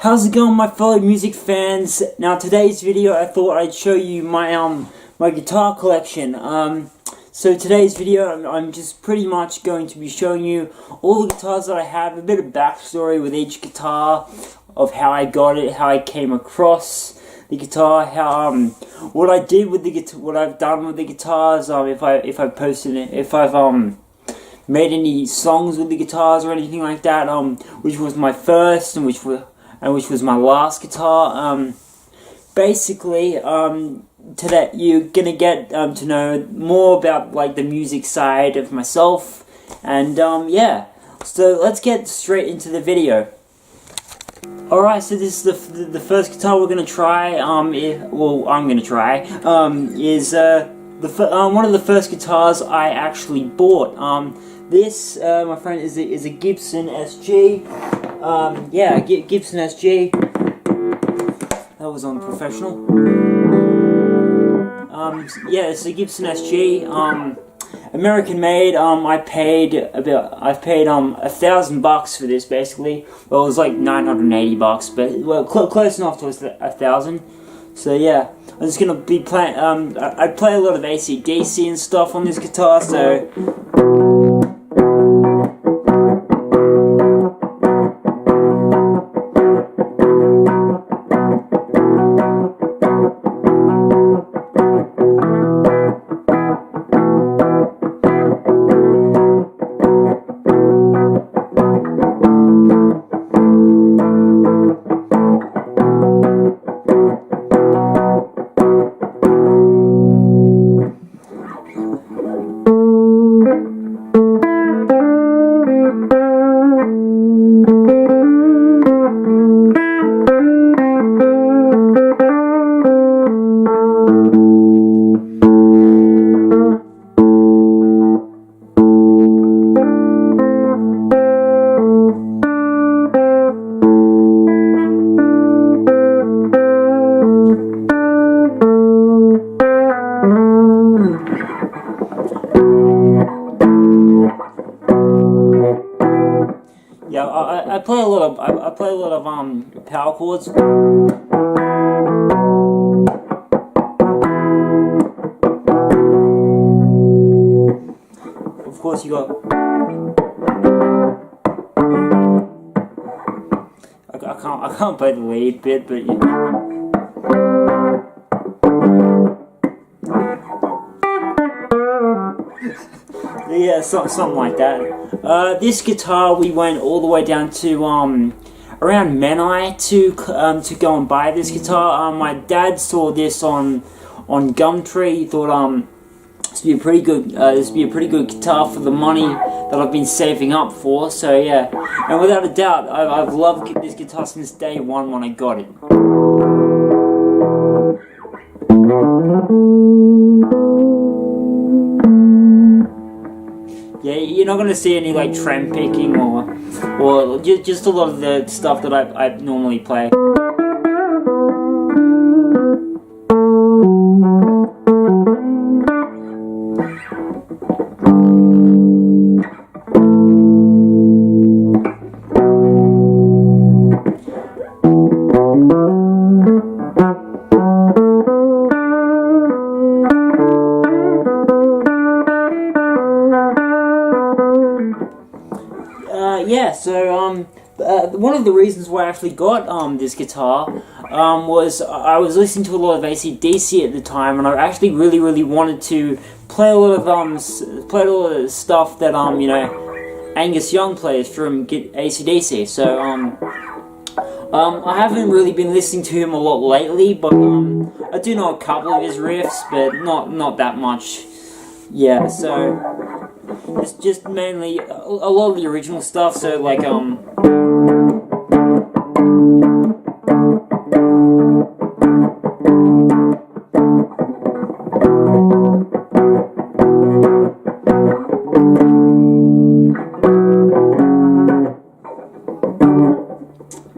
How's it going, my fellow music fans? Now today's video I thought I'd show you my my guitar collection. So today's video I'm just pretty much going to be showing you all the guitars that I have, a bit of backstory with each guitar, of how I got it, how I came across the guitar, how what I did with the guitar, what I've done with the guitars, if I've posted it, if I've made any songs with the guitars or anything like that, which was my first and which was my last guitar. Basically, today you're gonna get to know more about like the music side of myself, and yeah. So let's get straight into the video. Alright, so this is the first guitar we're gonna try. Well, I'm gonna try. Is one of the first guitars I actually bought. This, my friend, is a Gibson SG. Yeah, Gibson SG. That was on professional. Yeah, it's a Gibson SG. American made. I've paid $1,000 for this basically. Well, it was like $980, but well, close enough to $1,000. So yeah, I'm just gonna be playing. I play a lot of AC/DC and stuff on this guitar, so. Yeah, I play a lot of power chords. Of course, you got. I can't play the lead bit, but yeah. Yeah, something like that. This guitar we went all the way down to around Menai to go and buy this guitar. My dad saw this on Gumtree. He thought this would be a pretty good guitar for the money that I've been saving up for. So yeah, and without a doubt, I've loved this guitar since day one when I got it. Yeah, you're not gonna see any like trem picking or just a lot of the stuff that I normally play. Yeah, so one of the reasons why I actually got this guitar was I was listening to a lot of AC/DC at the time, and I actually really wanted to play a lot of stuff that you know, Angus Young plays from AC/DC. So I haven't really been listening to him a lot lately, but I do know a couple of his riffs, but not that much. Yeah, so it's just mainly a lot of the original stuff, so like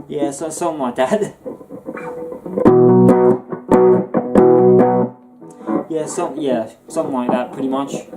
yeah, so something like that. Yeah, something like that, pretty much.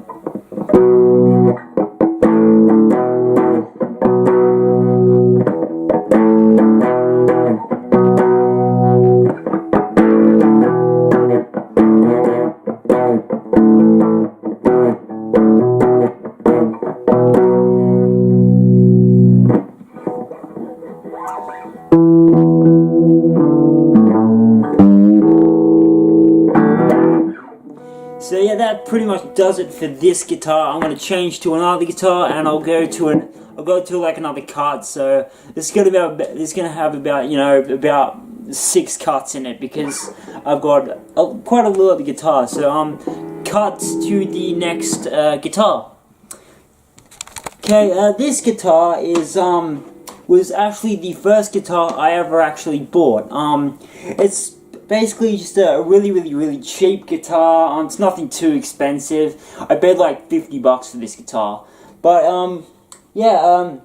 pretty much does it for this guitar. I'm going to change to another guitar, and I'll go to like another cut. So this is going to have about, you know, about 6 cuts in it, because I've got quite a lot of the guitar. So cuts to the next guitar. Okay, this guitar is was actually the first guitar I ever actually bought. It's basically just a really cheap guitar. It's nothing too expensive. I paid like $50 for this guitar. But yeah,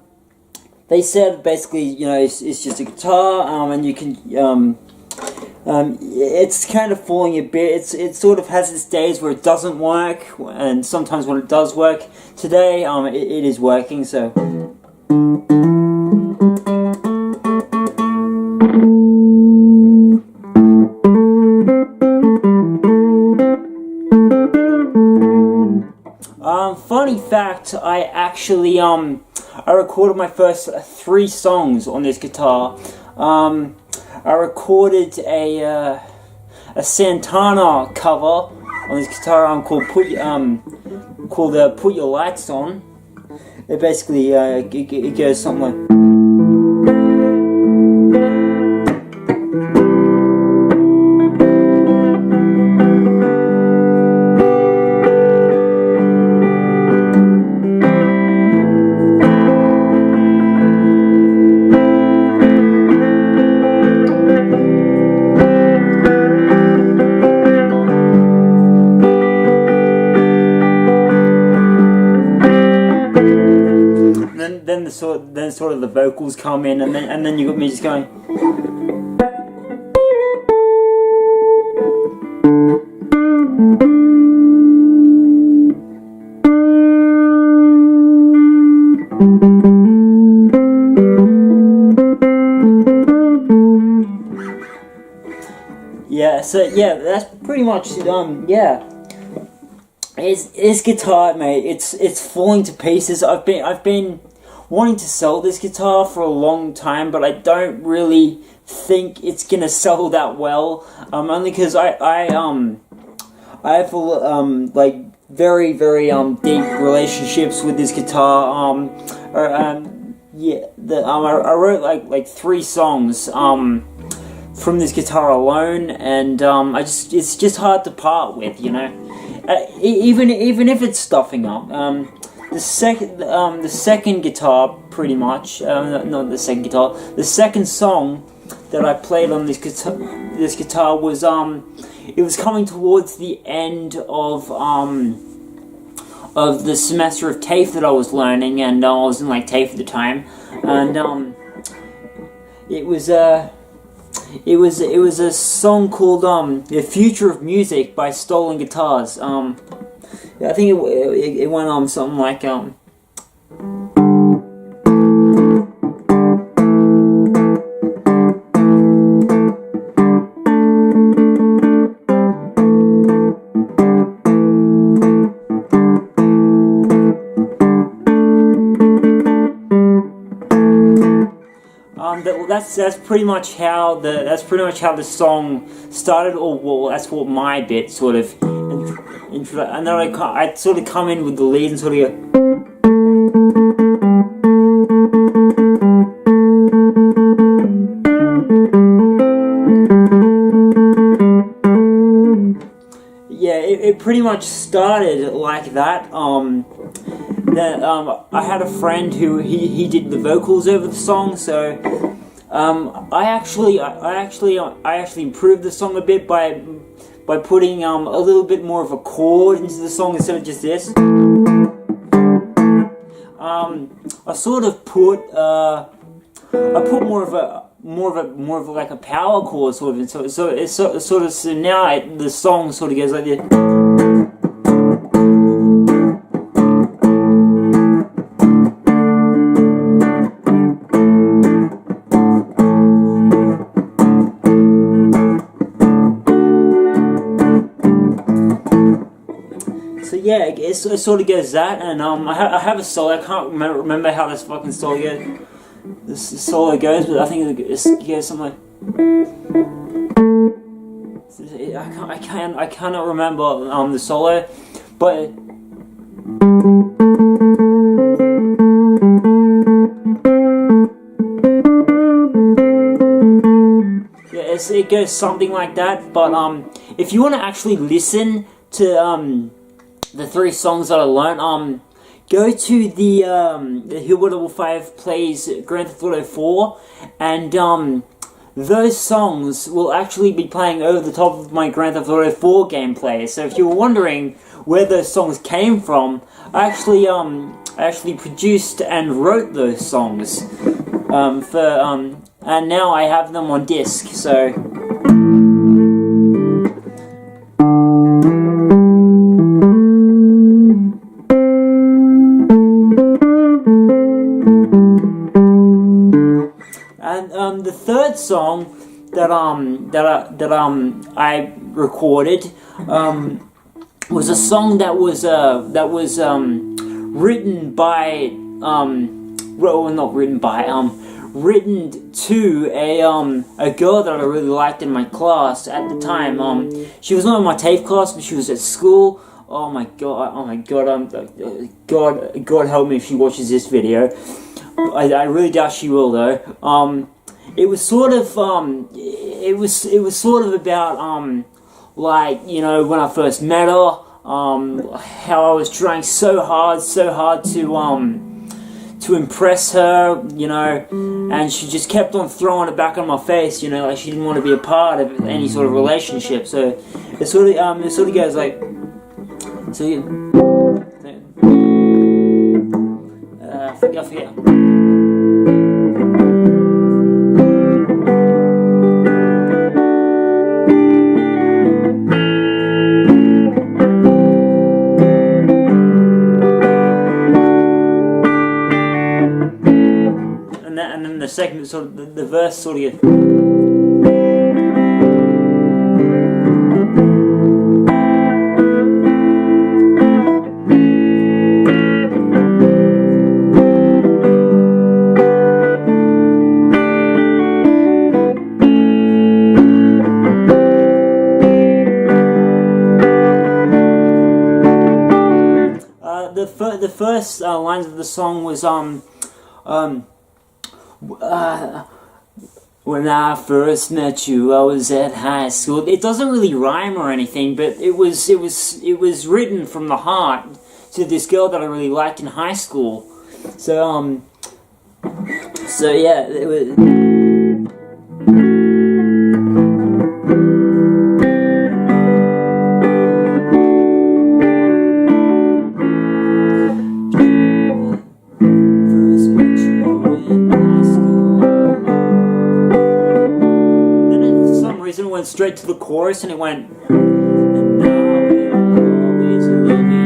they said basically, you know, it's just a guitar, and you can it's kind of falling a bit. It sort of has its days where it doesn't work, and sometimes when it does work. Today, it is working. So. Funny fact, I actually I recorded my first 3 songs on this guitar. I recorded a Santana cover on this guitar called Put Your Lights On. It basically it goes something like. Then sort of the vocals come in, and then you got me just going. Yeah, so yeah, that's pretty much yeah. This guitar, mate, it's falling to pieces. I've been wanting to sell this guitar for a long time, but I don't really think it's gonna sell that well. Only because I have like very deep relationships with this guitar. Yeah, I wrote like 3 songs from this guitar alone, and it's just hard to part with, you know. Even if it's stuffing up. The second guitar, pretty much, not the second guitar, the second song that I played on this guitar was, it was coming towards the end of the semester of TAFE that I was learning, and I was in like TAFE at the time, and it was a song called The Future of Music by Stolen Guitars. I think it went on something like that's pretty much how the song started, or well, that's what my bit sort of. And then I'd sort of come in with the lead and sort of go. Yeah, it pretty much started like that. I had a friend who he did the vocals over the song, so I actually improved the song a bit by putting a little bit more of a chord into the song instead of just this. I sort of put more of like a power chord sort of, so now the song sort of goes like this. Yeah, it sort of goes that, and I have a solo. I can't remember how this fucking solo goes. This solo goes, but I think it goes something like. I cannot remember the solo, But yeah, it goes something like that. But if you want to actually listen to the 3 songs that I learned, go to the Hillbilly 5 Plays Grand Theft Auto 4, and those songs will actually be playing over the top of my Grand Theft Auto 4 gameplay. So if you were wondering where those songs came from, I actually produced and wrote those songs and now I have them on disc. So and the third song that I recorded was a song that was written by written to a girl that I really liked in my class at the time. She was not in my TAFE class, but she was at school. Oh my god, God help me if she watches this video. I really doubt she will though. It was sort of it was sort of about like, you know, when I first met her, how I was trying so hard to impress her, you know, and she just kept on throwing it back on my face, you know, like she didn't want to be a part of any sort of relationship. So it sort of goes like, so I forget. And then the second sort of the verse sort of gets, the first lines of the song was when I first met you, I was at high school. It doesn't really rhyme or anything, but it was written from the heart to this girl that I really liked in high school. So yeah, it was. Went straight to the chorus and it went, and now we'll always love you.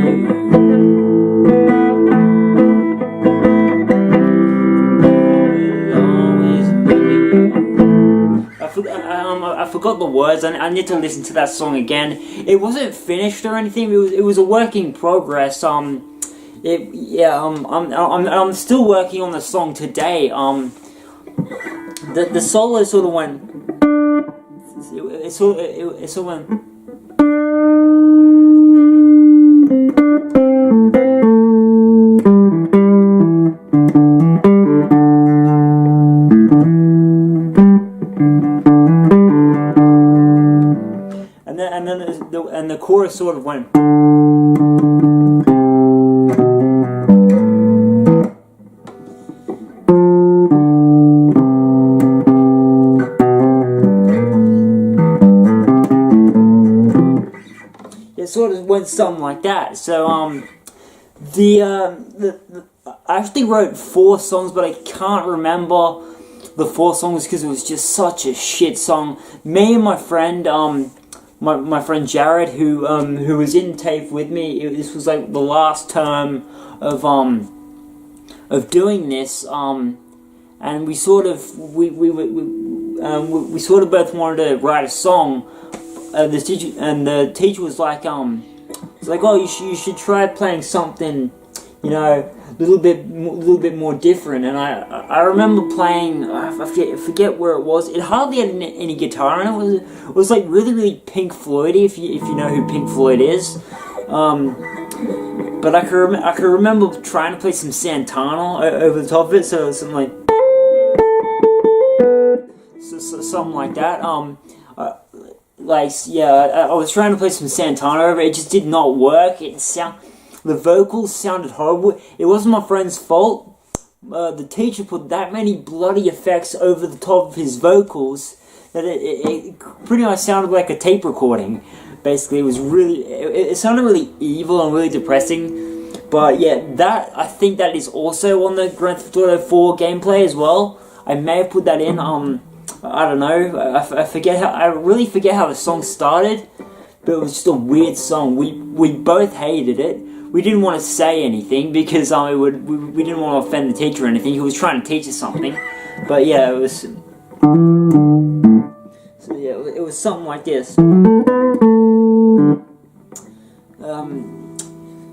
I forgot the words. I need to listen to that song again. It wasn't finished or anything. It was a work in progress. I'm still working on the song today. The solo sort of went. It sort of went. And the chorus sort of went. It sort of went something like that. So I actually wrote 4 songs, but I can't remember the 4 songs because it was just such a shit song. Me and my friend, my friend Jared, who was in TAFE with me. This was like the last term of doing this, and we sort of both wanted to write a song. The teacher was like, it's like, oh, you should try playing something, you know, a little bit more different. And I remember playing, I forget where it was. It hardly had any guitar in it. It was like really Pink Floydy, if you know who Pink Floyd is. But I can remember trying to play some Santana over the top of it, so something like something like that. I was trying to play some Santana over it. It just did not work. The vocals sounded horrible. It wasn't my friend's fault. The teacher put that many bloody effects over the top of his vocals that it pretty much sounded like a tape recording. Basically, it sounded really evil and really depressing. But yeah, I think that is also on the Grand Theft Auto 4 gameplay as well. I may have put that in. I don't know. I really forget how the song started, but it was just a weird song. We both hated it. We didn't want to say anything because we didn't want to offend the teacher or anything. He was trying to teach us something. But yeah, it was. So yeah, it was something like this.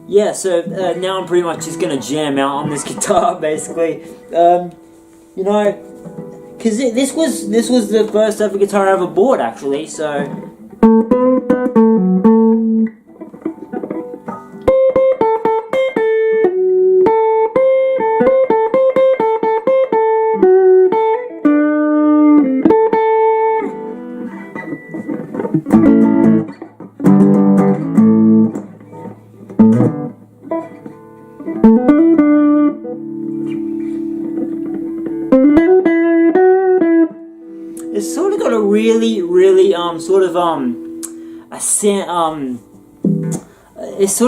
Yeah, so now I'm pretty much just gonna jam out on this guitar, basically. You know, because this was the first ever guitar I ever bought, actually. So. It's sort of got a really it's sort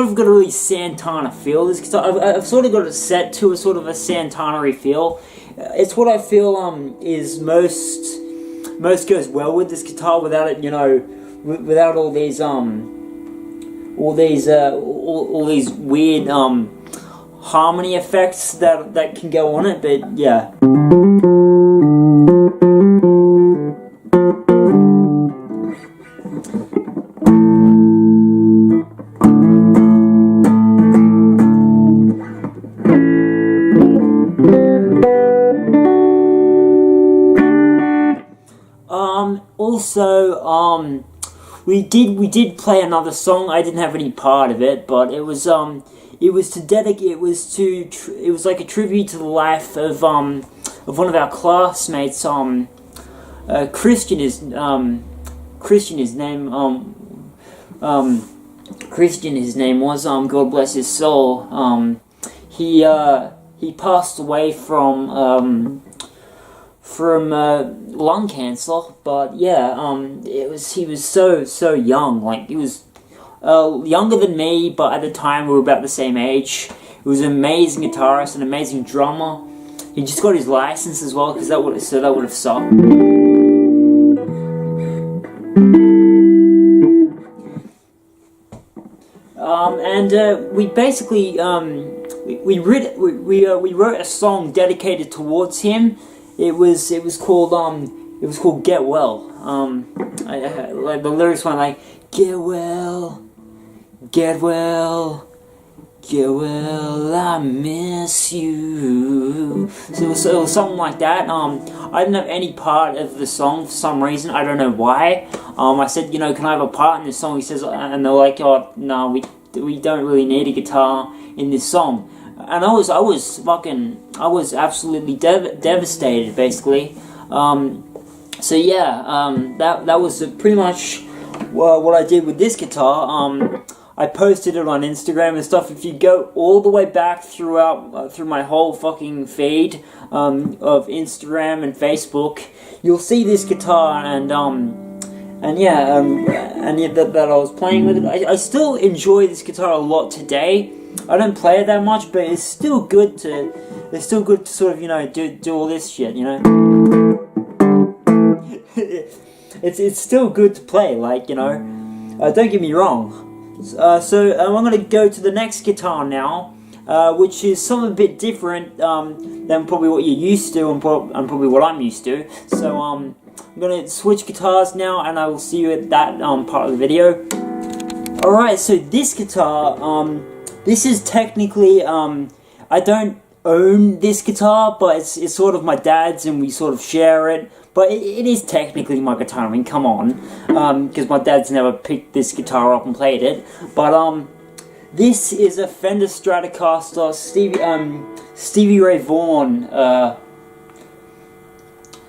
of got a really Santana feel. This guitar, I've sort of got it set to a sort of a Santana-y feel. It's what I feel is most goes well with this guitar without it, you know, without all these weird harmony effects that can go on it. But yeah. Also, we did play another song. I didn't have any part of it, but it was like a tribute to the life of one of our classmates. Christian his name was, God bless his soul. He passed away from lung cancer, but yeah, he was so young. Like, he was younger than me, but at the time we were about the same age. He was an amazing guitarist, an amazing drummer. He just got his license as well, because that would have sucked. We basically we wrote a song dedicated towards him. It was called Get Well. Like the lyrics went like, get well, get well, get well, I miss you. So it was something like that. I didn't have any part of the song for some reason. I don't know why. I said, you know, can I have a part in this song? He says, and they're like, oh no, we don't really need a guitar in this song. And I was absolutely devastated, basically. So yeah, that was pretty much what I did with this guitar. I posted it on Instagram and stuff. If you go all the way back through my whole fucking feed of Instagram and Facebook, you'll see this guitar and that I was playing with it. I still enjoy this guitar a lot today. I don't play it that much, but it's still good to sort of, you know, do all this shit, you know. It's still good to play, like, you know. Don't get me wrong. So I'm gonna go to the next guitar now, which is something a bit different than probably what you're used to and probably what I'm used to. So I'm gonna switch guitars now, and I will see you at that part of the video. Alright, so this guitar, this is technically, I don't own this guitar, but it's sort of my dad's and we sort of share it. But it is technically my guitar. I mean, come on, because my dad's never picked this guitar up and played it. But This is a Fender Stratocaster Stevie Ray Vaughan.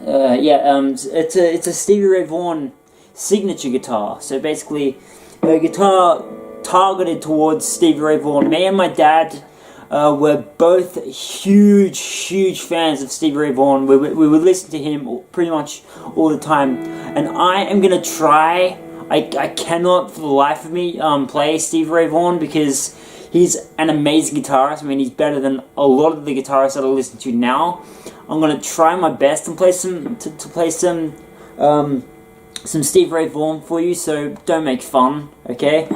It's a Stevie Ray Vaughan signature guitar. So basically, a guitar targeted towards Stevie Ray Vaughan. Me and my dad were both huge fans of Stevie Ray Vaughan. We would listen to him pretty much all the time. And I am gonna try. I cannot for the life of me play Stevie Ray Vaughan because he's an amazing guitarist. I mean, he's better than a lot of the guitarists that I listen to now. I'm gonna try my best and play some Stevie Ray Vaughan for you. So don't make fun, okay?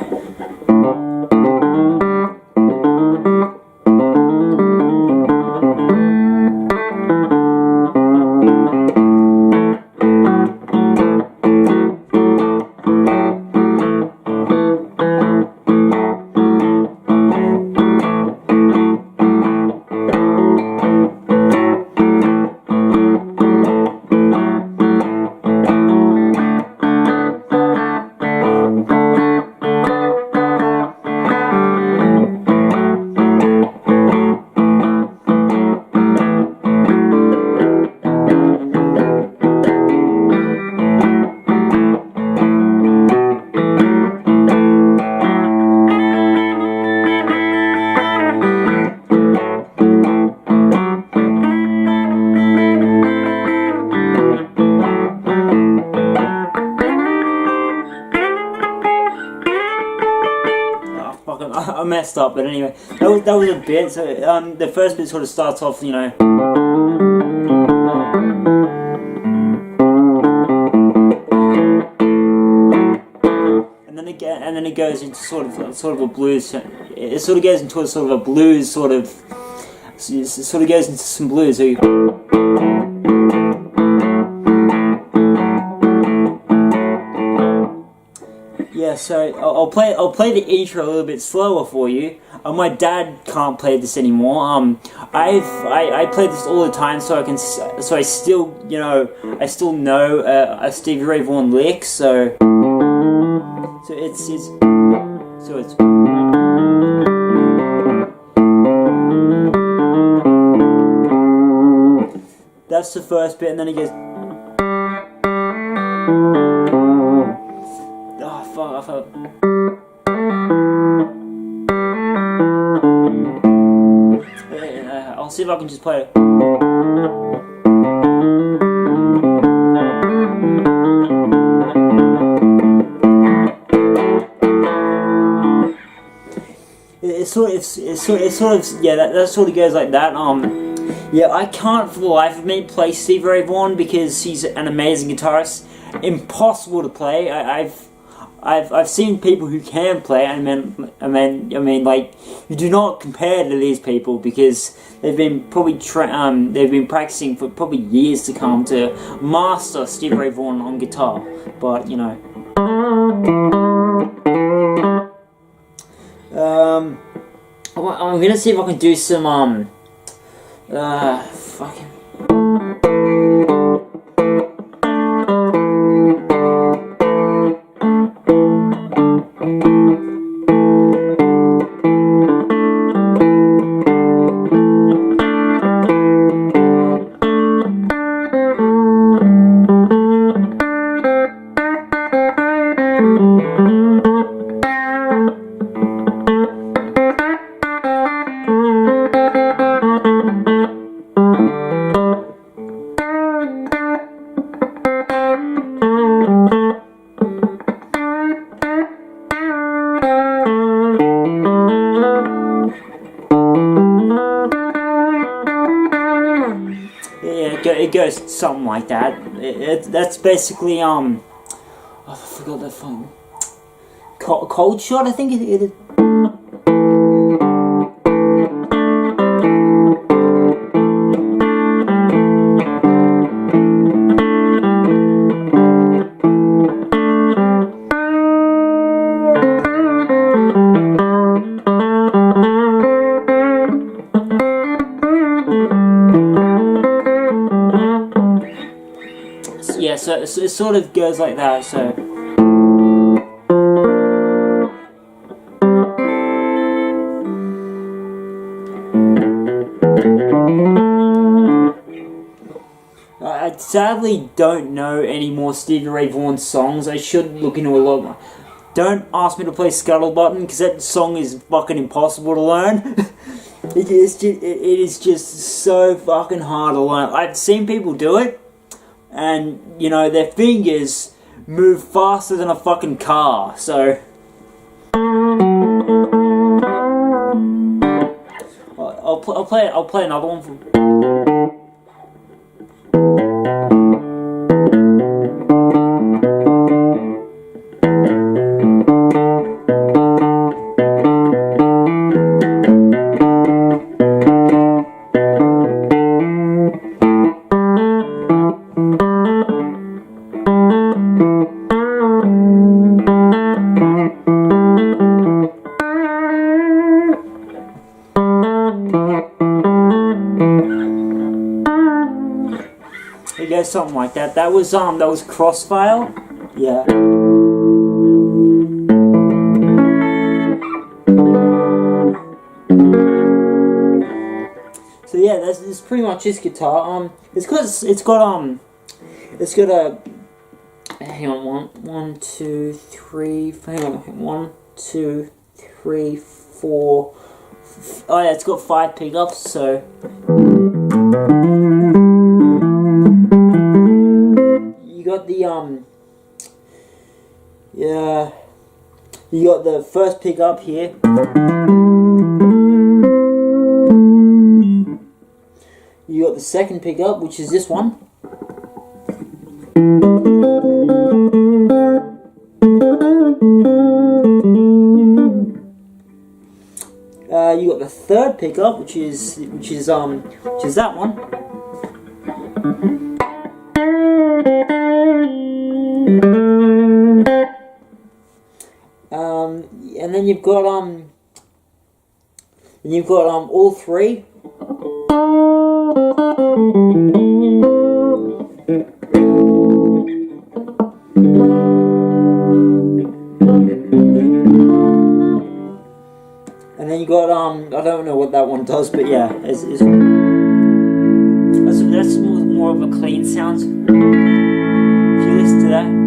I messed up, but anyway, that was a bit. So the first bit sort of starts off, you know, and then it goes into sort of a blues. It sort of goes into a sort of a blues sort of goes into some blues. So yeah, so I'll play the intro a little bit slower for you. My dad can't play this anymore. I play this all the time, so I still, you know, I still know a Stevie Ray Vaughan lick. So it's that's the first bit, and then it goes. I'll see if I can just play it. That sort of goes like that. Yeah, I can't for the life of me play Stevie Ray Vaughan because he's an amazing guitarist. Impossible to play. I've seen people who can play, and I mean, like, you do not compare to these people because they've been practicing for probably years to come to master Stevie Ray Vaughan on guitar. But you know, I'm gonna see if I can do some fucking. It goes something like that. That's basically I forgot that phone. Cold Shot, I think it is. Yeah, so it sort of goes like that, so. I sadly don't know any more Stevie Ray Vaughan songs. I should look into a lot more. Don't ask me to play Scuttlebutton, because that song is fucking impossible to learn. It is just so fucking hard to learn. I've seen people do it, and, you know, their fingers move faster than a fucking car, so... I'll play another one for... I guess something like that. That was Crossfile. Yeah. So yeah, that's pretty much this guitar. It's got a, hang on, one, two, three, hang on, 1, 2, 3, 4. Oh yeah, it's got 5 pickups. So. You got the yeah, you got the first pickup here. You got the second pickup, which is this one. You got the third pickup, which is that one. And then you've got all 3. And then you got I don't know what that one does, but yeah, that's more of a clean sound. If you listen to that.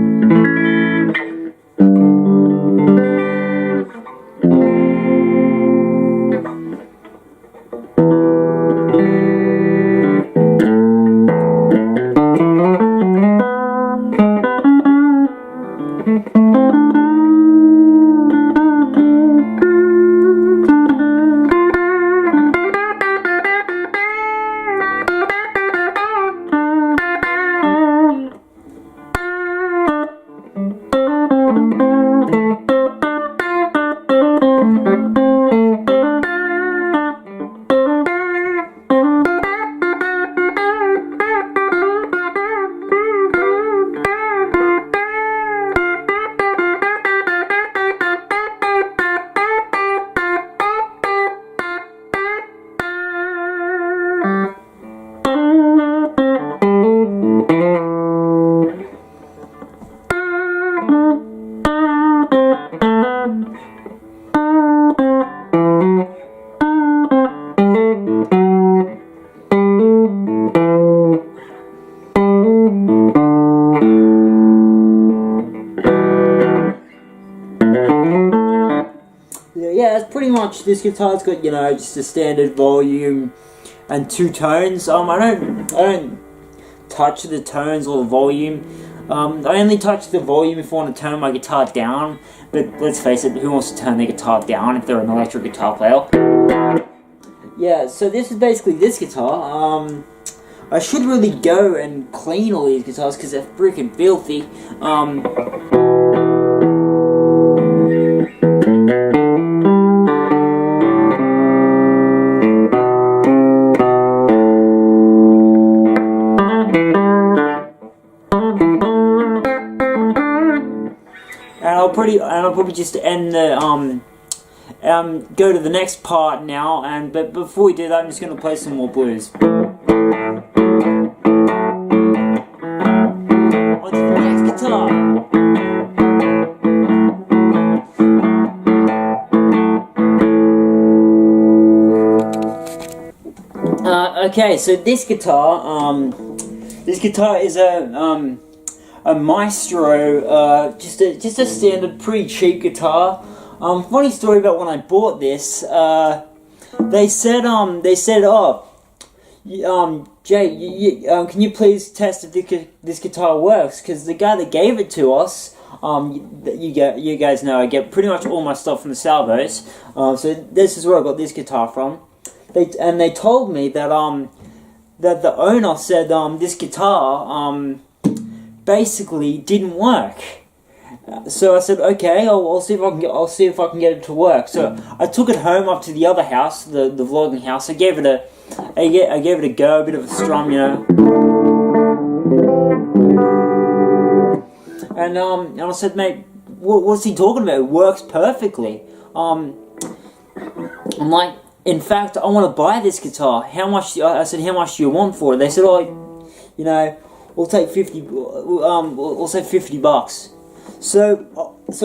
Yeah, that's pretty much this guitar's got, you know, just a standard volume and 2 tones. I don't touch the tones or the volume. I only touch the volume if I want to turn my guitar down. But let's face it, who wants to turn their guitar down if they're an electric guitar player? Yeah, so this is basically this guitar. I should really go and clean all these guitars because they're freaking filthy. And I'll probably just end the go to the next part now. But before we do that, I'm just going to play some more blues. On to the next guitar. Okay, so this guitar, This guitar is a Maestro, just a standard, pretty cheap guitar. Funny story about when I bought this. They said, oh, Jay, can you please test if this guitar works? Because the guy that gave it to us, you guys know I get pretty much all my stuff from the salvos. So this is where I got this guitar from. They told me that that the owner said this guitar basically didn't work. So I said, okay, I'll see if I can get it to work. So I took it home up to the other house, the vlogging house. I gave it a go, a bit of a strum, you know. And I said, mate, what's he talking about? It works perfectly. I'm like, in fact, I want to buy this guitar. How much? I said, how much do you want for it? They said, oh, you know, we'll take 50. We'll say $50. So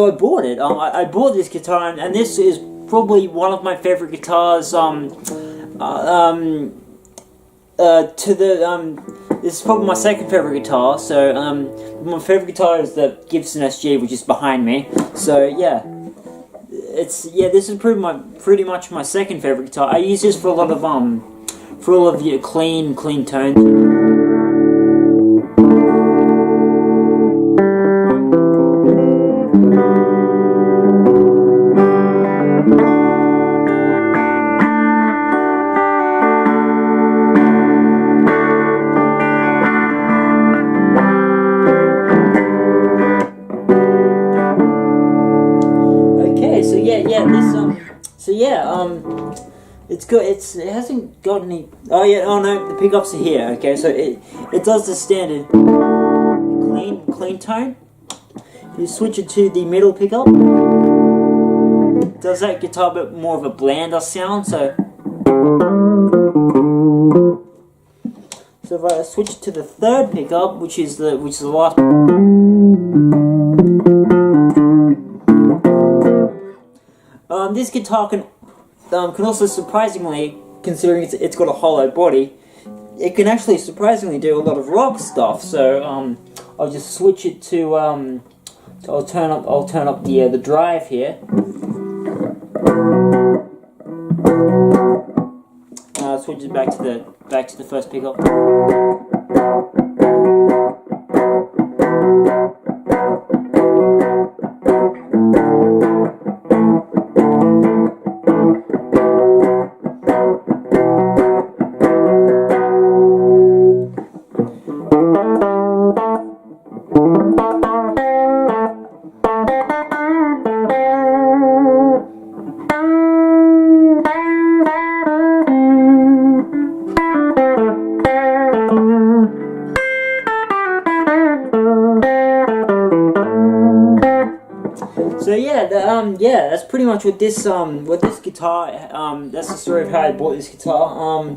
I bought it. I bought this guitar, and this is probably one of my favorite guitars. This is probably my second favorite guitar. So my favorite guitar is the Gibson SG, which is behind me. So yeah, this is pretty much my second favorite guitar. I use this for a lot of for all of the clean tones. It's good. It hasn't got any. Oh yeah. Oh no. The pickups are here. Okay, so it does the standard clean tone. You switch it to the middle pickup. It does that guitar a bit more of a blander sound. So if I switch to the third pickup, which is the last. This guitar can also surprisingly, considering it's got a hollow body, it can actually surprisingly do a lot of rock stuff. So I'll just switch it to I'll turn up the drive here. Switch it back to the first pickup. So yeah, that's pretty much what this guitar. That's the story of how I bought this guitar.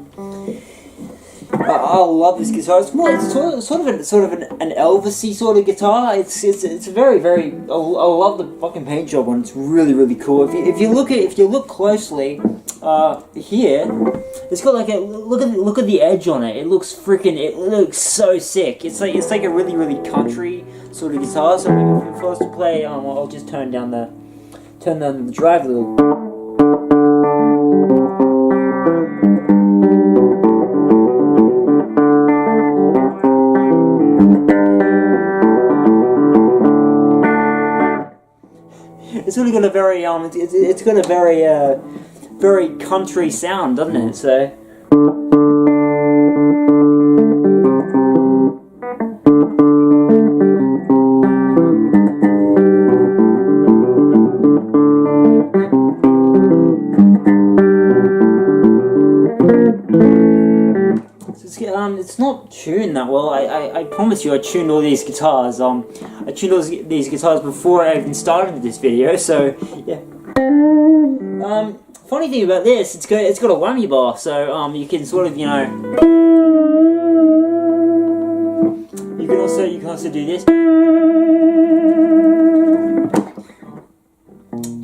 I love this guitar. It's sort of an Elvis-y sort of guitar. It's a very I love the fucking paint job on it. It's really cool. If you look closely, here, it's got like a look at the edge on it. It looks so sick. It's like a really country sort of guitar. So if I was to play, I'll just turn down the drive a little. It's really got a very it's got a very country sound, doesn't it? So it's not tuned that well. I promise you, I tuned all these guitars. I tuned all these guitars before I even started this video. So yeah. Funny thing about this, it's got a whammy bar, so you can sort of, you know, you can also do this.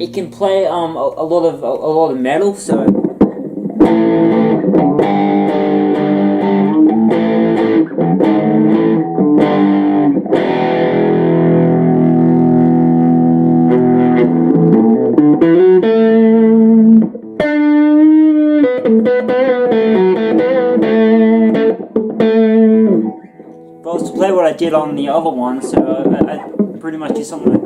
It can play a lot of metal, so. to play what I did on the other one, so I pretty much did something like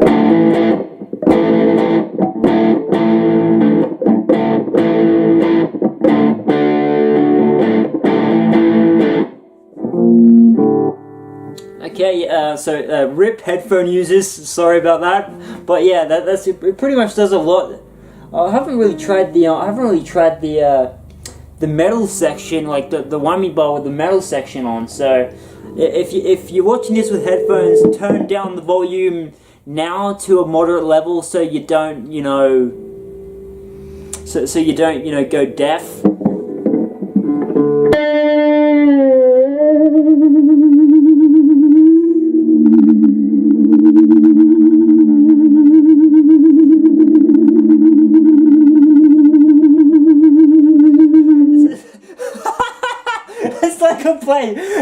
Okay, so RIP headphone users, sorry about that, but yeah, that's it pretty much does a lot. I haven't really tried the metal section, like the whammy bar with the metal section on. So if you're watching this with headphones, turn down the volume now to a moderate level so you don't, so you don't, go deaf.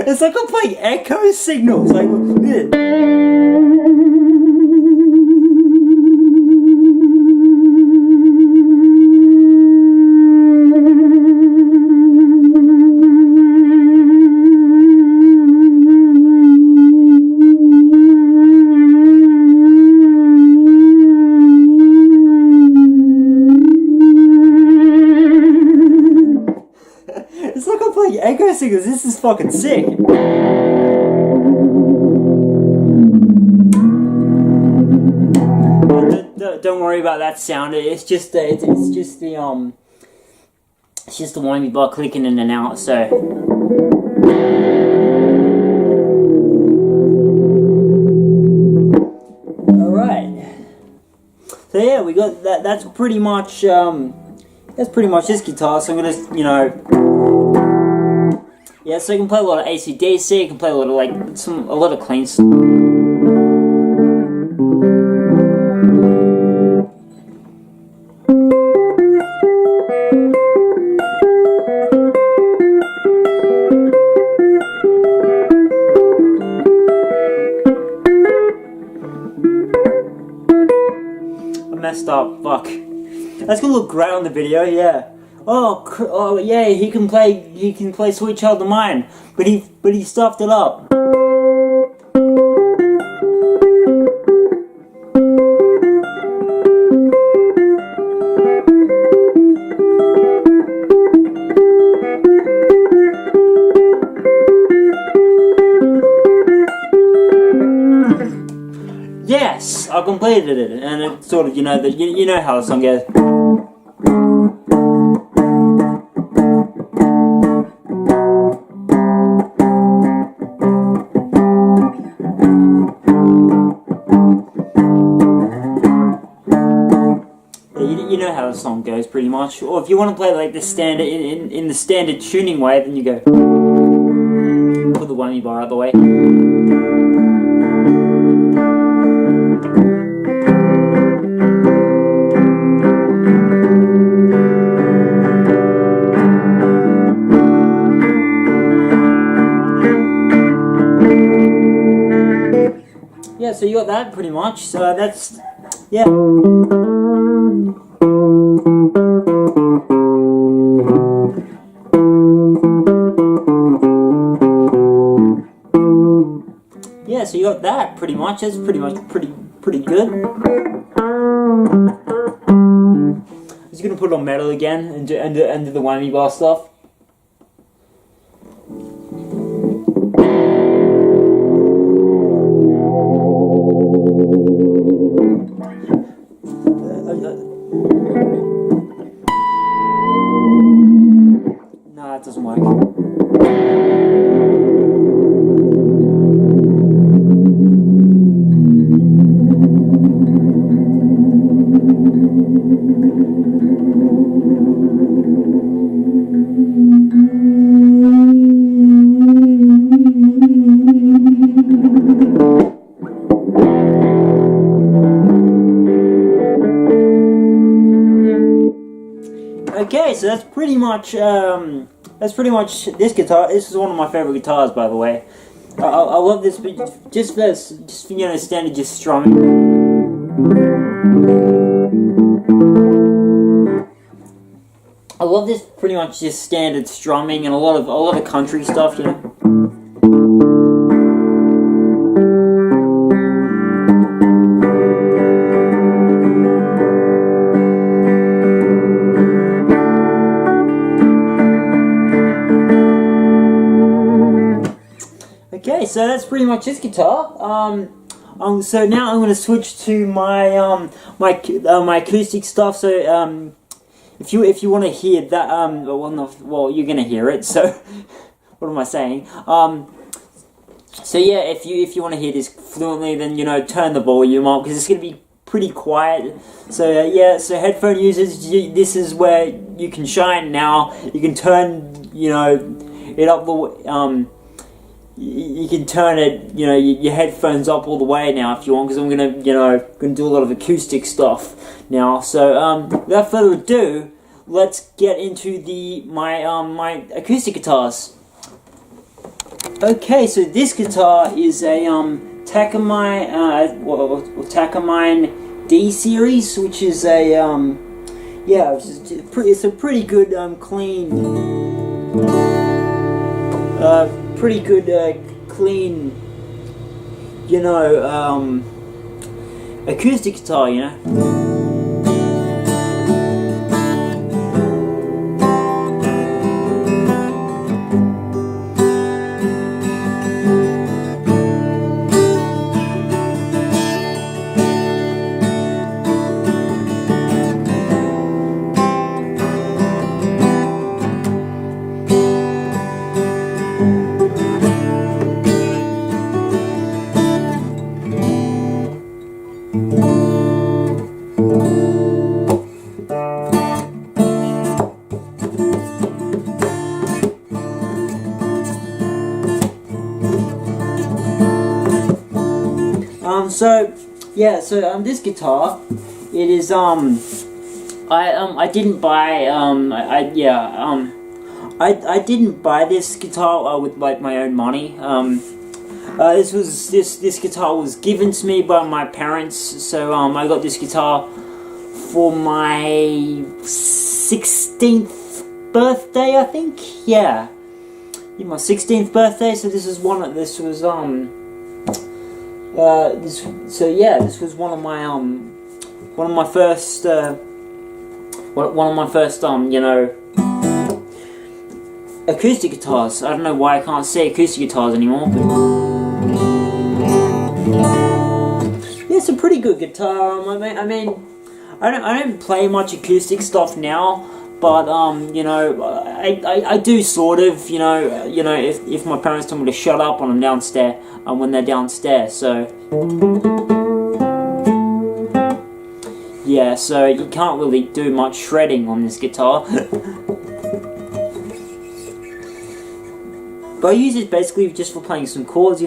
It's like I'm playing echo signals. Like, it's like I'm playing echo signals. This is fucking sick. Don't worry about that sound. It's just the whammy bar clicking in and out. So all right. So yeah, we got that. That's pretty much this guitar. So I'm gonna yeah. So you can play a lot of AC/DC. You can play a lot of a lot of clean stuff. Messed up. Fuck. That's gonna look great on the video. Yeah. Oh yeah. He can play Sweet Child of Mine, but he stuffed it up. Yes, I completed it, and it's sort of, you know how the song goes. You know how the song goes, pretty much. Or if you want to play like the standard in the standard tuning way, then you go put the whammy bar out of the way. Yeah, so you got that pretty much. So that's, yeah. Yeah, so you got that pretty much. That's pretty good. I'm just gonna put it on metal again and do the whammy bar stuff. No, that doesn't work. Okay, so that's pretty much this guitar. This is one of my favorite guitars, by the way. I love this, but just standard just strumming. I love this pretty much just standard strumming and a lot of country stuff, you know. Okay, so that's pretty much this guitar. So now I'm going to switch to my my acoustic stuff. So if you want to hear that, well, you're going to hear it. So what am I saying? So yeah, if you want to hear this fluently, then turn the volume up because it's going to be pretty quiet. So yeah, so headphone users, this is where you can shine now. You can turn it up the you can turn it your headphones up all the way now if you want, because I'm gonna gonna do a lot of acoustic stuff now. So without further ado, let's get into my acoustic guitars. Okay, so this guitar is a Takamine D series, which is a yeah, it's a pretty good clean, pretty good clean, acoustic guitar, So yeah, so this guitar, it is I didn't buy I didn't buy this guitar with like my own money. This guitar was given to me by my parents. So I got this guitar for my 16th birthday, I think. Yeah, my 16th birthday. So this was one of this was one of my first acoustic guitars. I don't know why I can't say acoustic guitars anymore, but yeah, it's a pretty good guitar. I mean, I don't play much acoustic stuff now, but I do sort of, if my parents tell me to shut up when I'm downstairs, when they're downstairs. So yeah, so you can't really do much shredding on this guitar. But I use it basically just for playing some chords,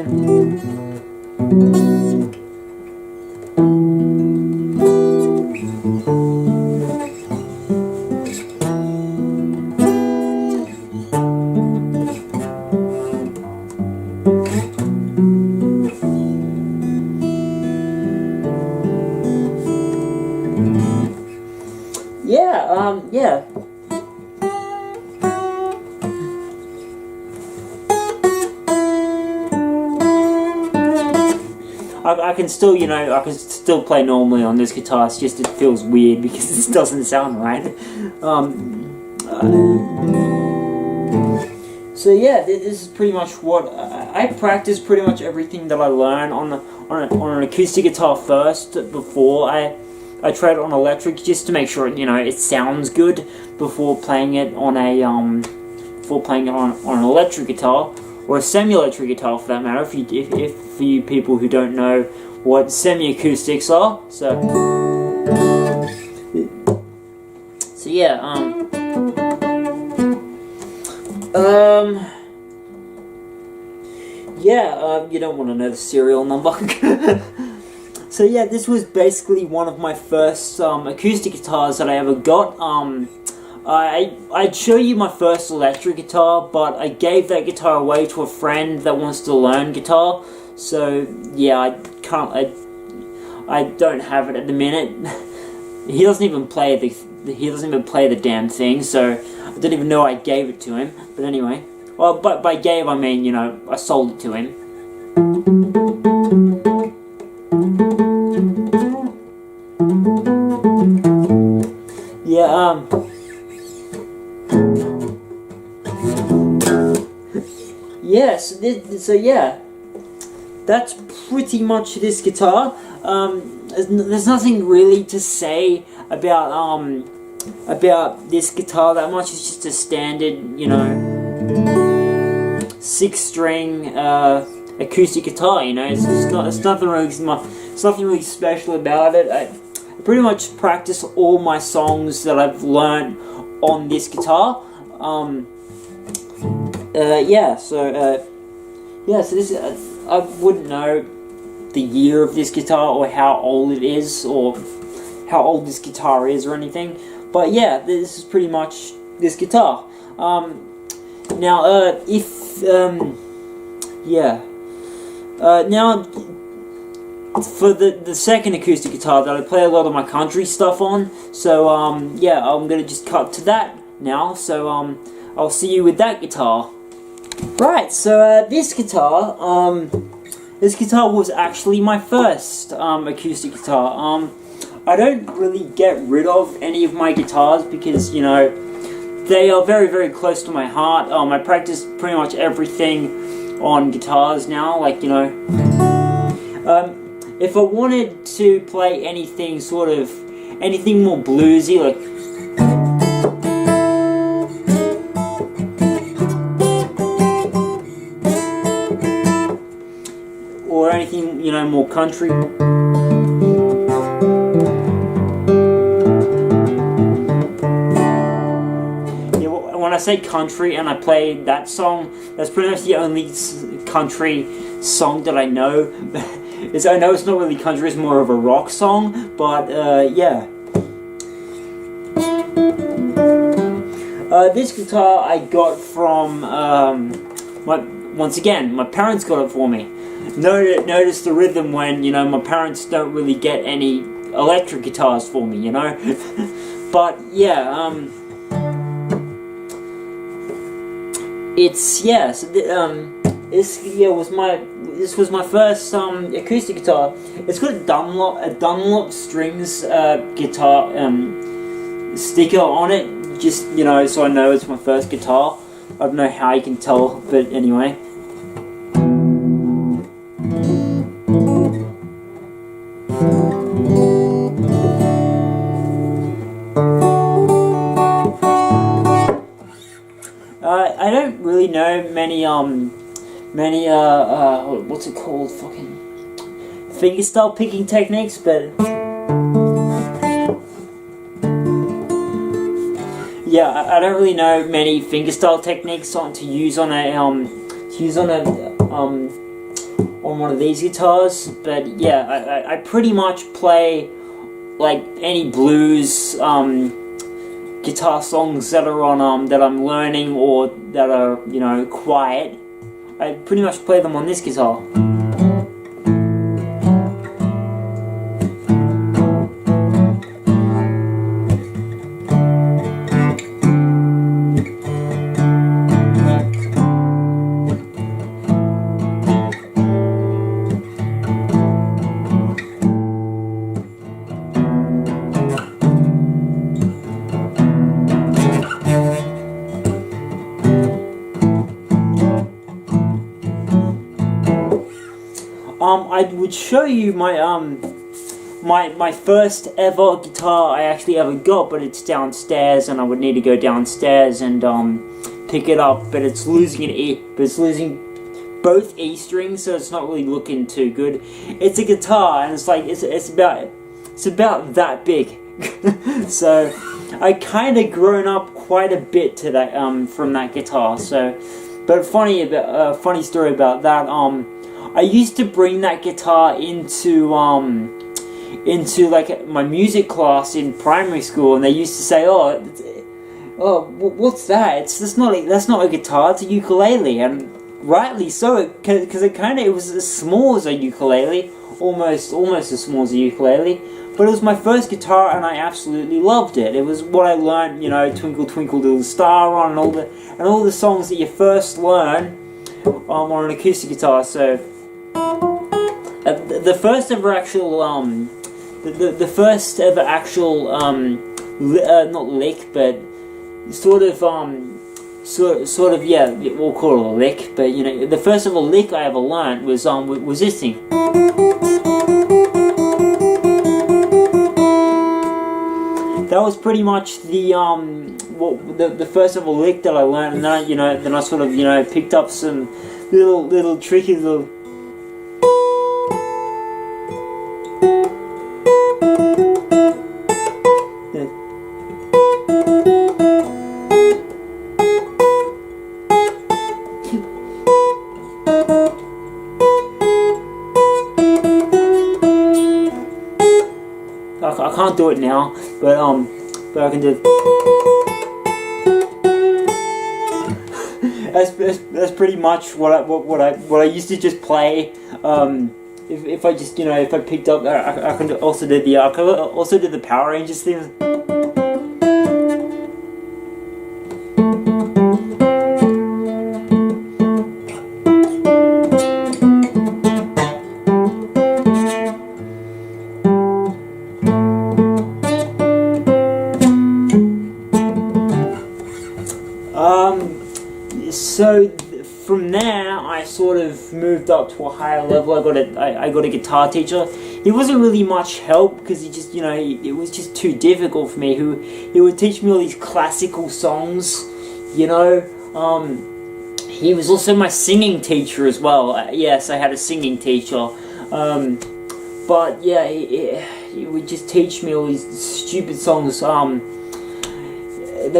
Yeah. I can still, I can still play normally on this guitar. It's just it feels weird because it doesn't sound right. So yeah, this is pretty much what I practice. Pretty much everything that I learn on an acoustic guitar first before I try it on electric, just to make sure it sounds good before playing it on a on an electric guitar, or a semi-electric guitar for that matter. If for you people who don't know what semi-acoustics are, so yeah, you don't want to know the serial number. So yeah, this was basically one of my first acoustic guitars that I ever got. I'd show you my first electric guitar, but I gave that guitar away to a friend that wants to learn guitar. So yeah, I don't have it at the minute. He doesn't even play the damn thing, so I don't even know I gave it to him. But anyway, well, but by gave I mean I sold it to him. Yeah, yes, so yeah, that's pretty much this guitar. There's nothing really to say about this guitar that much. It's just a standard, you know, 6-string acoustic guitar. You know, it's nothing really special about it. I pretty much practice all my songs that I've learned on this guitar. So this I wouldn't know the year of this guitar or how old it is or how old this guitar is or anything, but yeah, this is pretty much this guitar. Now for the second acoustic guitar that I play a lot of my country stuff on, so yeah, I'm gonna just cut to that now. So I'll see you with that guitar. Right, so this guitar was actually my first acoustic guitar. I don't really get rid of any of my guitars because, you know, they are very, very close to my heart. I practice pretty much everything on guitars now, like, you know. If I wanted to play anything more bluesy, like, or anything, you know, more country. Yeah, when I say country and I play that song, that's pretty much the only country song that I know. I know it's not really country, it's more of a rock song, but yeah. This guitar I got from, once again, my parents got it for me. Notice the rhythm when, you know, my parents don't really get any electric guitars for me, you know. But yeah, this was my first acoustic guitar. It's got a Dunlop strings guitar sticker on it, just, you know, so I know it's my first guitar. I don't know how you can tell, but anyway. I don't really know many what's it called, fucking fingerstyle picking techniques, but yeah, I don't really know many fingerstyle techniques to use on one of these guitars, but yeah, I pretty much play like any blues guitar songs that are on that I'm learning or that are, you know, quiet. I pretty much play them on this guitar. I would show you my my first ever guitar I actually ever got, but it's downstairs, and I would need to go downstairs and pick it up. But it's losing both E strings, so it's not really looking too good. It's a guitar, and it's like it's about that big. So I kind of grown up quite a bit to that from that guitar. So, but funny story about that. I used to bring that guitar into like my music class in primary school, and they used to say, "Oh, what's that? That's not a guitar. It's a ukulele." And rightly so, because it was as small as a ukulele, almost as small as a ukulele. But it was my first guitar, and I absolutely loved it. It was what I learned, you know, "Twinkle Twinkle Little Star" on, and all the songs that you first learn on an acoustic guitar. So. The first ever actual, not lick, but sort of sort of, yeah, we'll call it a lick, but you know, the first ever lick I ever learned was this thing. That was pretty much the first ever lick that I learned, and then then I sort of, you know, picked up some little tricky little. I can't do it now, but I can do. That's pretty much what I used to just play. If I just, you know, if I picked up, I can also do the Power Rangers thing. So from there, I sort of moved up to a higher level. I got a guitar teacher. He wasn't really much help because he just, you know, it was just too difficult for me. He would teach me all these classical songs, you know. He was also my singing teacher as well. Yes, I had a singing teacher. But yeah, he would just teach me all these stupid songs. There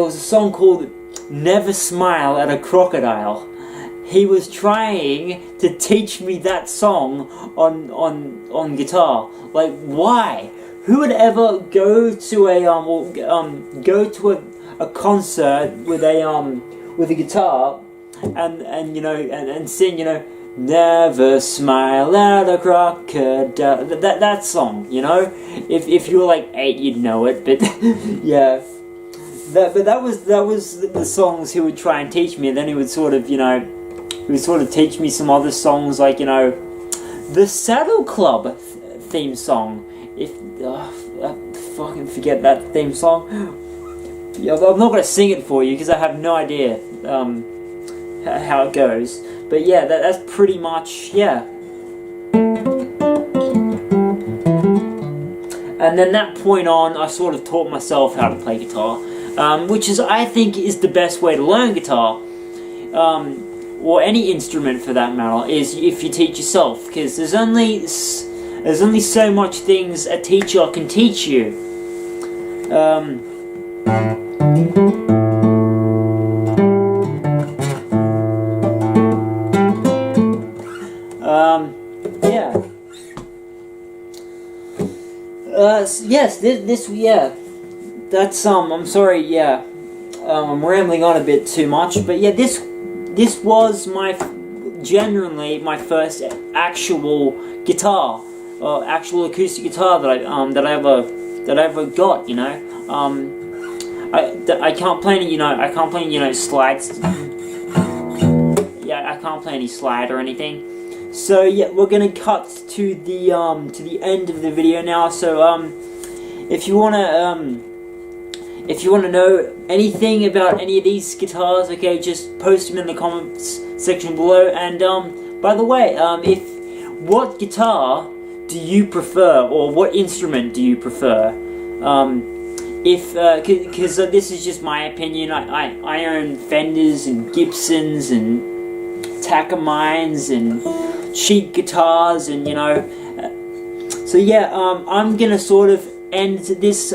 was a song called "Never Smile at a Crocodile." He was trying to teach me that song on guitar. Like, why? Who would ever go to a concert with a guitar and you know and sing, you know, "Never smile at a crocodile"? That song, you know. If you were like 8, you'd know it, but yeah. But that was the songs he would try and teach me, and then he would sort of, you know, teach me some other songs, like, you know, the Saddle Club theme song. I fucking forget that theme song. Yeah, I'm not gonna sing it for you because I have no idea how it goes. But yeah, that's pretty much, yeah. And then that point on, I sort of taught myself how to play guitar. Which I think is the best way to learn guitar, or any instrument for that matter, is if you teach yourself, because there's only so much things a teacher can teach you. Yeah. Yes, this yeah. That's I'm sorry, yeah. I'm rambling on a bit too much, but yeah, this was genuinely my first actual guitar, actual acoustic guitar that I ever got, you know. I can't play any, you know, slides. Yeah, I can't play any slide or anything. So yeah, we're gonna cut to the end of the video now. So if you wanna know anything about any of these guitars, okay, just post them in the comments section below. And by the way, what guitar do you prefer, or what instrument do you prefer? Because this is just my opinion. I own Fenders and Gibsons and Takamines and cheap guitars, and you know. So yeah, I'm gonna sort of end this.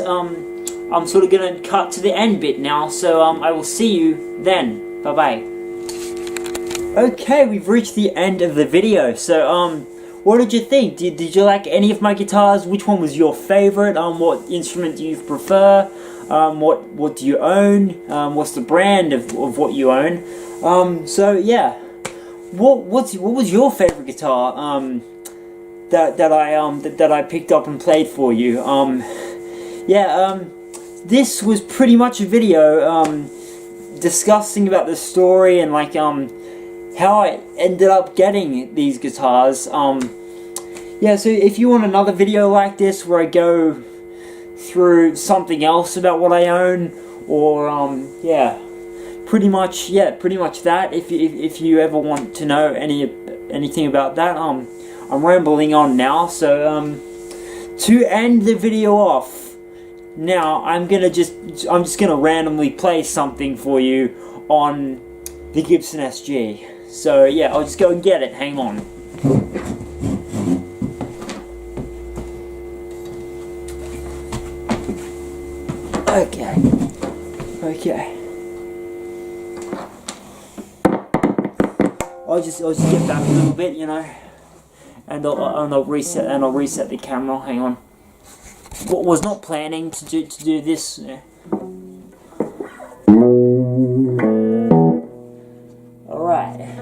I'm sort of gonna cut to the end bit now, so I will see you then. Bye bye. Okay, we've reached the end of the video. So what did you think? Did you like any of my guitars? Which one was your favorite? What instrument do you prefer? What do you own? What's the brand of what you own? So yeah, what was your favorite guitar? That I picked up and played for you. Yeah. This was pretty much a video discussing about the story and like how I ended up getting these guitars. Yeah, so if you want another video like this where I go through something else about what I own, or yeah, pretty much that. If you ever want to know anything about that, I'm rambling on now. So to end the video off, now I'm just gonna randomly play something for you on the Gibson SG. So yeah, I'll just go and get it. Hang on. Okay. I'll just get back a little bit, you know, and I'll reset the camera. Hang on. Was not planning to do this. Yeah. All right.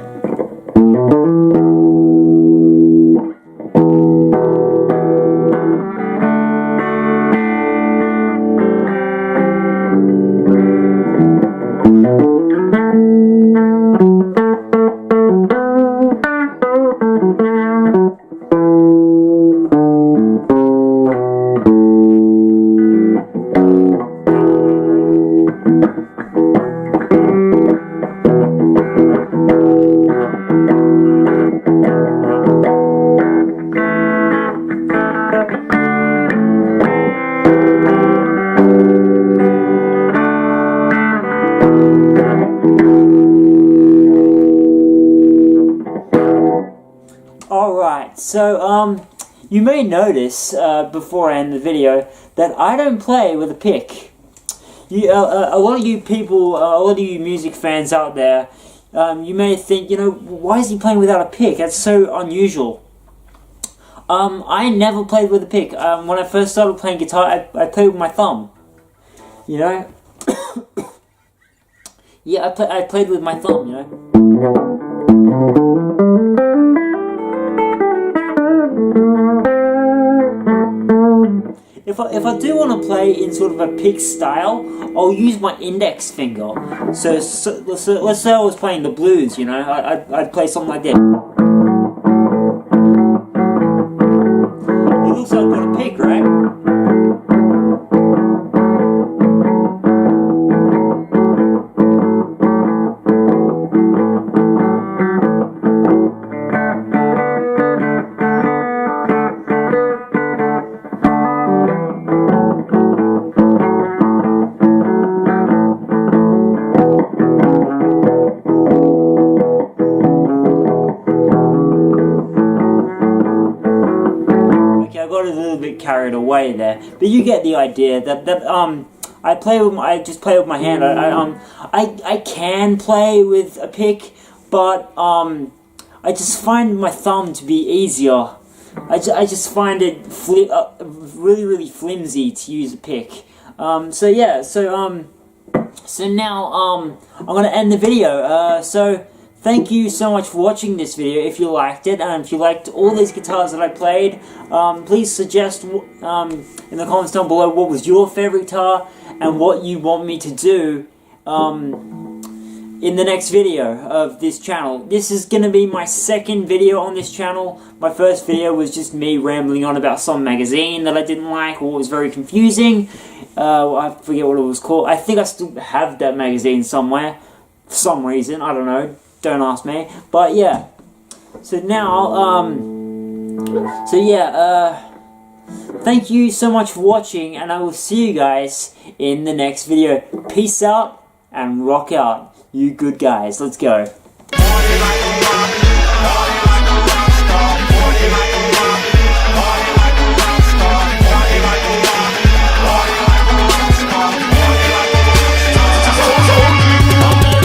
Alright, so you may notice before I end the video that I don't play with a pick. A lot of you people, a lot of you music fans out there, you may think, you know, why is he playing without a pick? That's so unusual. I never played with a pick. When I first started playing guitar, I played with my thumb. You know? Yeah, I played with my thumb, you know? If I do want to play in sort of a pick style, I'll use my index finger. So let's say I was playing the blues, you know, I'd play something like that. It looks like I've got a pick, right? I got a little bit carried away there, but you get the idea. I just play with my hand. I can play with a pick, but I just find my thumb to be easier. I just find it really flimsy to use a pick. So yeah, so now I'm gonna end the video. So thank you so much for watching this video. If you liked it, and if you liked all these guitars that I played, please suggest in the comments down below what was your favorite guitar and what you want me to do in the next video of this channel. This is going to be my second video on this channel. My first video was just me rambling on about some magazine that I didn't like or was very confusing. I forget what it was called. I think I still have that magazine somewhere for some reason. I don't know. Don't ask me. But yeah. So now, thank you so much for watching, and I will see you guys in the next video. Peace out and rock out, you good guys. Let's go.